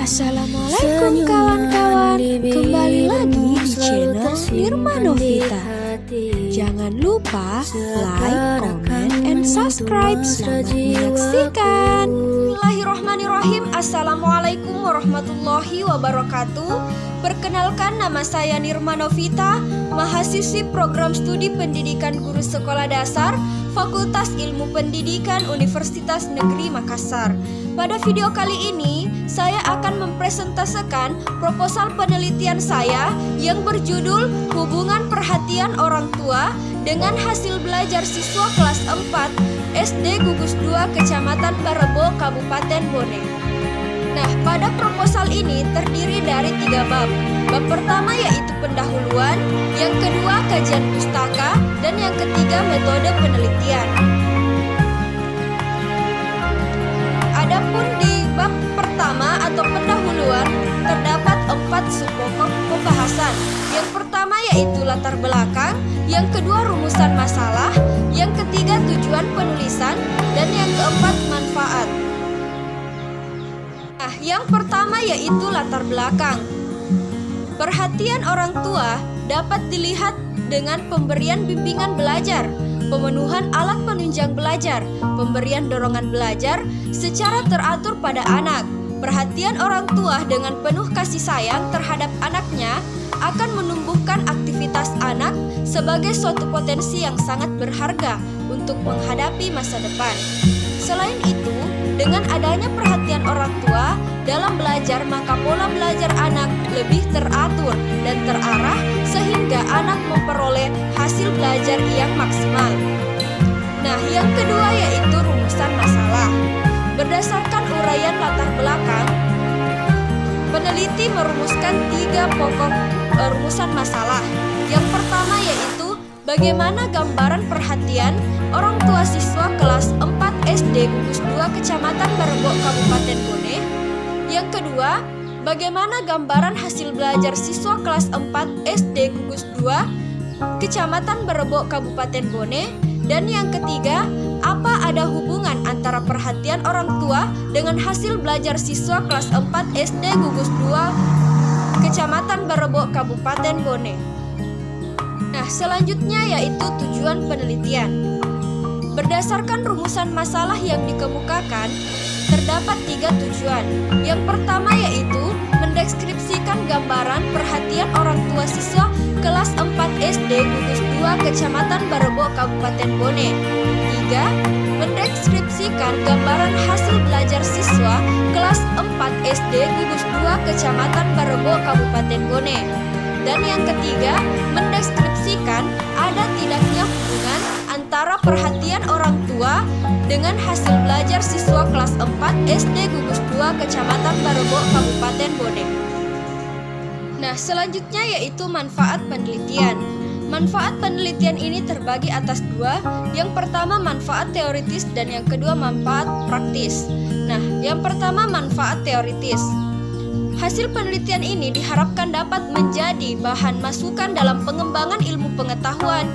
Assalamualaikum kawan-kawan, kembali lagi di channel Nirma Novita. Jangan lupa like, comment, and subscribe. Selamat menyaksikan. Bismillahirrahmanirrahim. Assalamualaikum warahmatullahi wabarakatuh. Perkenalkan, nama saya Nirma Novita, mahasiswi program studi pendidikan guru sekolah dasar Fakultas Ilmu Pendidikan Universitas Negeri Makassar. Pada video kali ini, saya akan mempresentasikan proposal penelitian saya yang berjudul Hubungan Perhatian Orang Tua dengan Hasil Belajar Siswa Kelas 4 SD Gugus 2 Kecamatan Barebo, Kabupaten Bone. Nah, pada proposal ini terdiri dari 3 bab. Bab pertama yaitu pendahuluan, yang kedua kajian pustaka, dan yang ketiga metode penelitian. Adapun di bab pertama atau pendahuluan terdapat 4 subpokok pembahasan. Yang pertama yaitu latar belakang, yang kedua rumusan masalah, yang ketiga tujuan penulisan, dan yang keempat manfaat. Nah, yang pertama yaitu latar belakang. Perhatian orang tua dapat dilihat dengan pemberian bimbingan belajar, pemenuhan alat penunjang belajar, pemberian dorongan belajar secara teratur pada anak. Perhatian orang tua dengan penuh kasih sayang terhadap anaknya akan menumbuhkan aktivitas anak sebagai suatu potensi yang sangat berharga untuk menghadapi masa depan. Selain itu, dengan adanya perhatian orang tua dalam belajar, maka pola belajar anak lebih teratur dan terarah sehingga anak memperoleh hasil belajar yang maksimal. Nah, yang kedua yaitu rumusan masalah. Berdasarkan uraian latar belakang, peneliti merumuskan 3 pokok rumusan masalah. Yang pertama yaitu bagaimana gambaran perhatian orang tua siswa kelas 4 SD Gugus 2 Kecamatan Barebo, Kabupaten Bone. Yang kedua, bagaimana gambaran hasil belajar siswa kelas 4 SD Gugus 2 Kecamatan Barebo, Kabupaten Bone. Dan yang ketiga, apa ada hubungan antara perhatian orang tua dengan hasil belajar siswa kelas 4 SD Gugus 2 Kecamatan Barebo, Kabupaten Bone. Nah, selanjutnya yaitu tujuan penelitian. Berdasarkan rumusan masalah yang dikemukakan, terdapat 3 tujuan. Yang pertama yaitu mendeskripsikan gambaran perhatian orang tua siswa kelas 4 SD Gugus 2 Kecamatan Barebo, Kabupaten Bone. 3. Mendeskripsikan gambaran hasil belajar siswa kelas 4 SD Gugus 2 Kecamatan Barebo, Kabupaten Bone. Dan yang ketiga, mendeskripsikan ada tidaknya hubungan antara perhatian orang tua dengan hasil belajar siswa kelas 4 SD Gugus 2 Kecamatan Barebo, Kabupaten Bone. Nah, selanjutnya yaitu manfaat penelitian. Manfaat penelitian ini terbagi atas 2. Yang pertama manfaat teoritis dan yang kedua manfaat praktis. Nah, yang pertama manfaat teoritis. Hasil penelitian ini diharapkan dapat menjadi bahan masukan dalam pengembangan ilmu pengetahuan,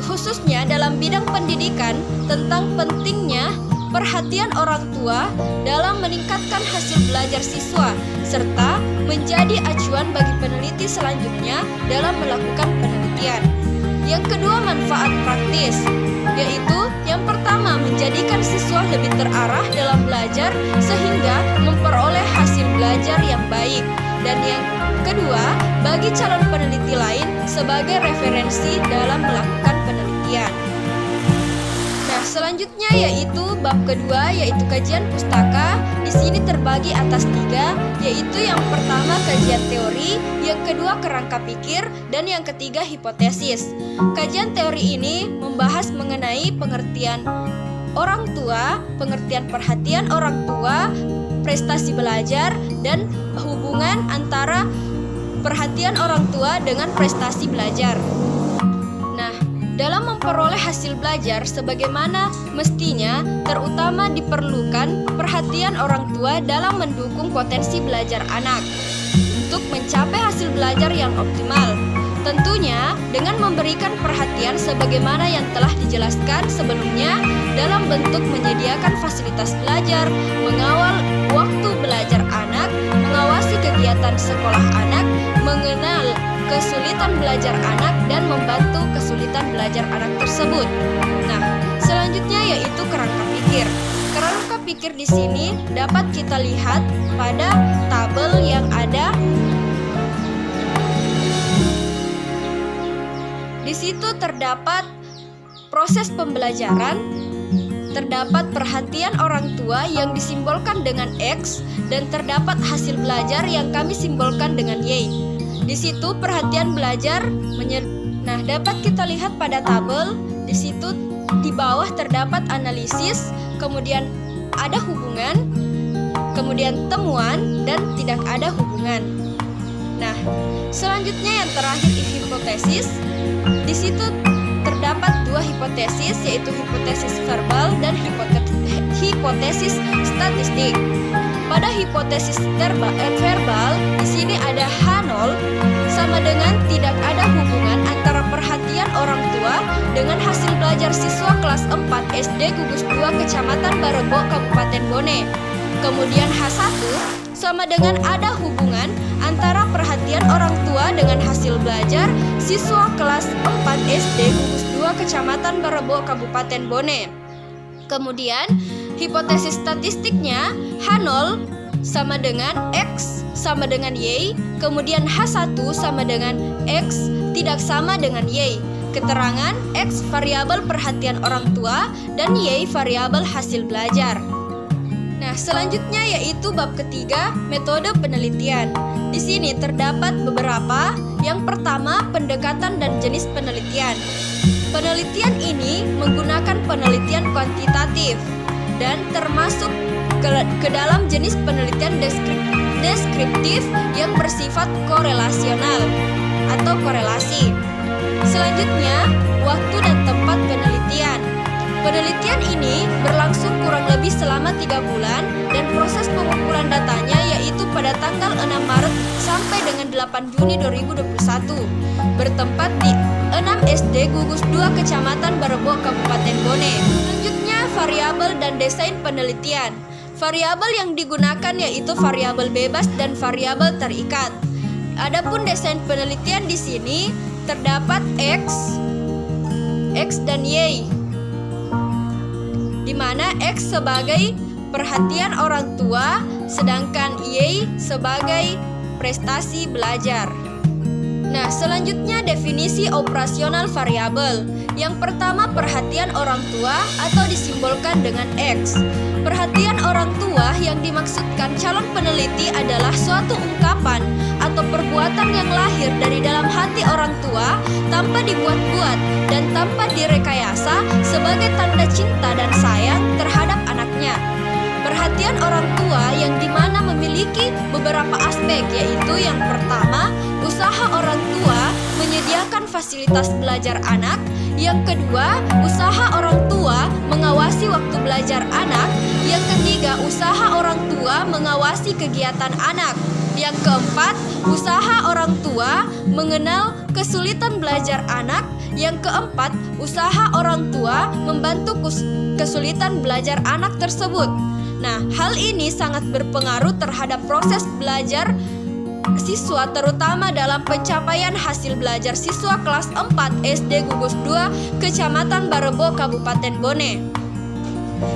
khususnya dalam bidang pendidikan, tentang pentingnya perhatian orang tua dalam meningkatkan hasil belajar siswa, serta menjadi acuan bagi peneliti selanjutnya dalam melakukan penelitian. Yang kedua, manfaat praktis, yaitu yang pertama menjadikan siswa lebih terarah dalam belajar sehingga memperoleh hasil belajar yang baik. Dan yang kedua, bagi calon peneliti lain sebagai referensi dalam melakukan penelitian. Nah, selanjutnya yaitu bab kedua yaitu kajian pustaka. Di sini terbagi atas 3, yaitu yang pertama kajian teori, yang kedua kerangka pikir, dan yang ketiga hipotesis. Kajian teori ini membahas mengenai pengertian orang tua, pengertian perhatian orang tua, prestasi belajar, dan hubungan antara perhatian orang tua dengan prestasi belajar. Nah, dalam memperoleh hasil belajar sebagaimana mestinya, terutama diperlukan perhatian orang tua dalam mendukung potensi belajar anak untuk mencapai hasil belajar yang optimal. Tentunya dengan memberikan perhatian sebagaimana yang telah dijelaskan sebelumnya dalam bentuk menyediakan fasilitas belajar, mengawal waktu belajar sekolah anak, mengenal kesulitan belajar anak dan membantu kesulitan belajar anak tersebut. Nah, selanjutnya yaitu kerangka pikir. Kerangka pikir di sini dapat kita lihat pada tabel yang ada. Di situ terdapat proses pembelajaran, terdapat perhatian orang tua yang disimbolkan dengan X, dan terdapat hasil belajar yang kami simbolkan dengan Y. Di situ perhatian belajar Nah, dapat kita lihat pada tabel. Di situ di bawah terdapat analisis, kemudian ada hubungan, kemudian temuan, dan tidak ada hubungan. Nah, selanjutnya yang terakhir hipotesis. Di situ terdapat dua hipotesis, yaitu hipotesis verbal dan hipotesis statistik. Pada hipotesis verbal, di sini ada H0 sama dengan tidak ada hubungan antara perhatian orang tua dengan hasil belajar siswa kelas 4 SD Gugus 2 Kecamatan Barebo, Kabupaten Bone. Kemudian H1 sama dengan ada hubungan antara perhatian orang tua dengan hasil belajar siswa kelas 4 SD Gugus 2 Kecamatan Barebo, Kabupaten Bone. Kemudian hipotesis statistiknya H0 sama dengan X sama dengan Y, kemudian H1 sama dengan X tidak sama dengan Y. Keterangan X variabel perhatian orang tua dan Y variabel hasil belajar. Nah, selanjutnya yaitu bab ketiga, metode penelitian. Di sini terdapat beberapa. Yang pertama, pendekatan dan jenis penelitian. Penelitian ini menggunakan penelitian kuantitatif dan termasuk ke dalam jenis penelitian deskriptif yang bersifat korelasional atau korelasi. Selanjutnya, waktu dan tempat penelitian. Penelitian ini berlangsung kurang lebih selama 3 bulan dan proses pengumpulan datanya yaitu pada tanggal 6 Maret sampai dengan 8 Juni 2021. Bertempat di 6 SD Gugus 2 Kecamatan Barebo, Kabupaten Bone. Selanjutnya, variabel dan desain penelitian. Variabel yang digunakan yaitu variabel bebas dan variabel terikat. Adapun desain penelitian di sini terdapat X dan Y, di mana X sebagai perhatian orang tua, sedangkan Y sebagai prestasi belajar. Nah, selanjutnya definisi operasional variabel. Yang pertama, perhatian orang tua atau disimbolkan dengan X. Perhatian orang tua yang dimaksudkan calon peneliti adalah suatu ungkapan atau perbuatan yang lahir dari dalam hati orang tua tanpa dibuat-buat dan tanpa direkayasa sebagai tanda cinta dan sayang terhadap anaknya. Perhatian orang tua yang dimana memiliki beberapa aspek, yaitu yang pertama, usaha orang tua menyediakan fasilitas belajar anak. Yang kedua, usaha orang tua mengawasi waktu belajar anak. Yang ketiga, usaha orang tua mengawasi kegiatan anak. Yang keempat, usaha orang tua mengenal kesulitan belajar anak. Yang keempat, usaha orang tua membantu kesulitan belajar anak tersebut. Nah, hal ini sangat berpengaruh terhadap proses belajar siswa, terutama dalam pencapaian hasil belajar siswa kelas 4 SD Gugus 2 Kecamatan Barebo, Kabupaten Bone.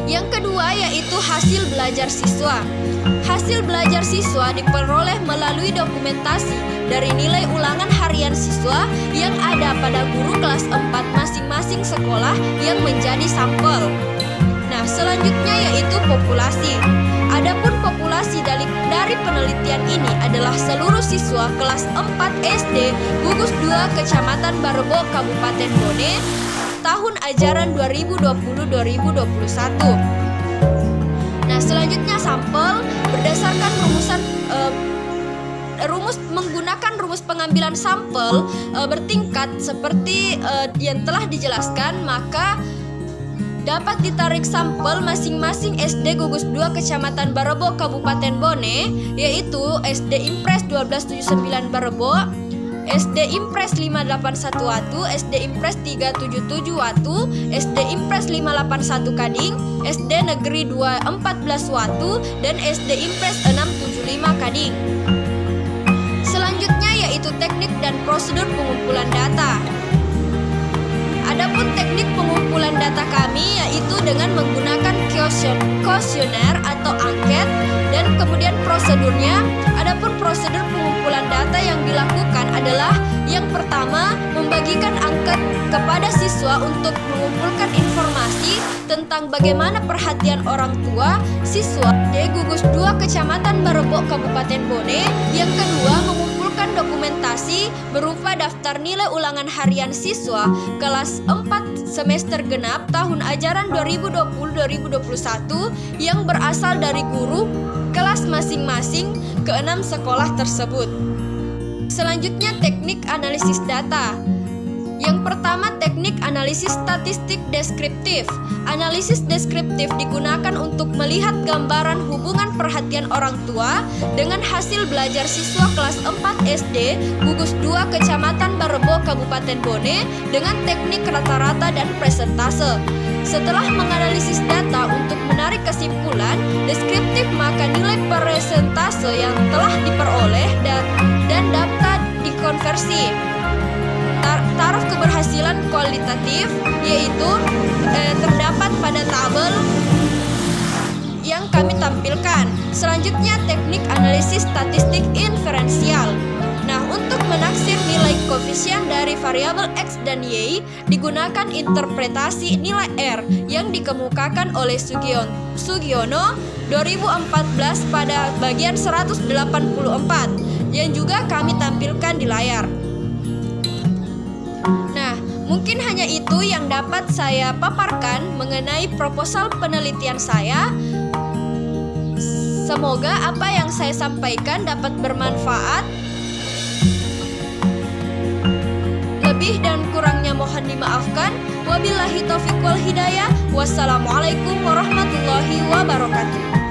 Yang kedua yaitu hasil belajar siswa. Hasil belajar siswa diperoleh melalui dokumentasi dari nilai ulangan harian siswa yang ada pada guru kelas 4 masing-masing sekolah yang menjadi sampel. Nah, selanjutnya yaitu populasi. Adapun populasi dari penelitian ini adalah seluruh siswa kelas 4 SD Gugus 2 Kecamatan Barebo, Kabupaten Bone, tahun ajaran 2020-2021. Nah, selanjutnya sampel berdasarkan menggunakan rumus pengambilan sampel bertingkat seperti yang telah dijelaskan, maka dapat ditarik sampel masing-masing SD Gugus 2 Kecamatan Barebo, Kabupaten Bone, yaitu SD Impres 1279 Barebo, SD Impres 581 Watu, SD Impres 377 Watu, SD Impres 581 Kading, SD Negeri 214 Watu, dan SD Impres 675 Kading. prosedur pengumpulan data. Adapun teknik pengumpulan data kami yaitu dengan menggunakan kuesioner atau angket, dan kemudian prosedurnya. Adapun prosedur pengumpulan data yang dilakukan adalah yang pertama, membagikan angket kepada siswa untuk mengumpulkan informasi tentang bagaimana perhatian orang tua siswa di Gugus 2 Kecamatan Barebok Kabupaten Bone. Yang kedua, mengumpulkan dokumentasi berupa daftar nilai ulangan harian siswa kelas 4 semester genap tahun ajaran 2020-2021 yang berasal dari guru kelas masing-masing ke-6 sekolah tersebut. Selanjutnya, teknik analisis data. Yang pertama, teknik analisis statistik deskriptif. Analisis deskriptif digunakan untuk melihat gambaran hubungan perhatian orang tua dengan hasil belajar siswa kelas 4 SD Gugus 2 Kecamatan Barebok Kabupaten Bone dengan teknik rata-rata dan presentase. Setelah menganalisis data untuk menarik kesimpulan deskriptif, maka nilai persentase yang telah diperoleh dan dapat dikonversi. Taraf keberhasilan kualitatif yaitu terdapat pada tabel yang kami tampilkan. Selanjutnya, teknik analisis statistik inferensial. Nah, untuk menaksir nilai koefisien dari variabel X dan Y digunakan interpretasi nilai R yang dikemukakan oleh Sugiono 2014 pada bagian 184 yang juga kami tampilkan di layar. Nah, mungkin hanya itu yang dapat saya paparkan mengenai proposal penelitian saya. Semoga apa yang saya sampaikan dapat bermanfaat. Lebih dan kurangnya mohon dimaafkan. Wabillahi taufiq wal hidayah. Wassalamualaikum warahmatullahi wabarakatuh.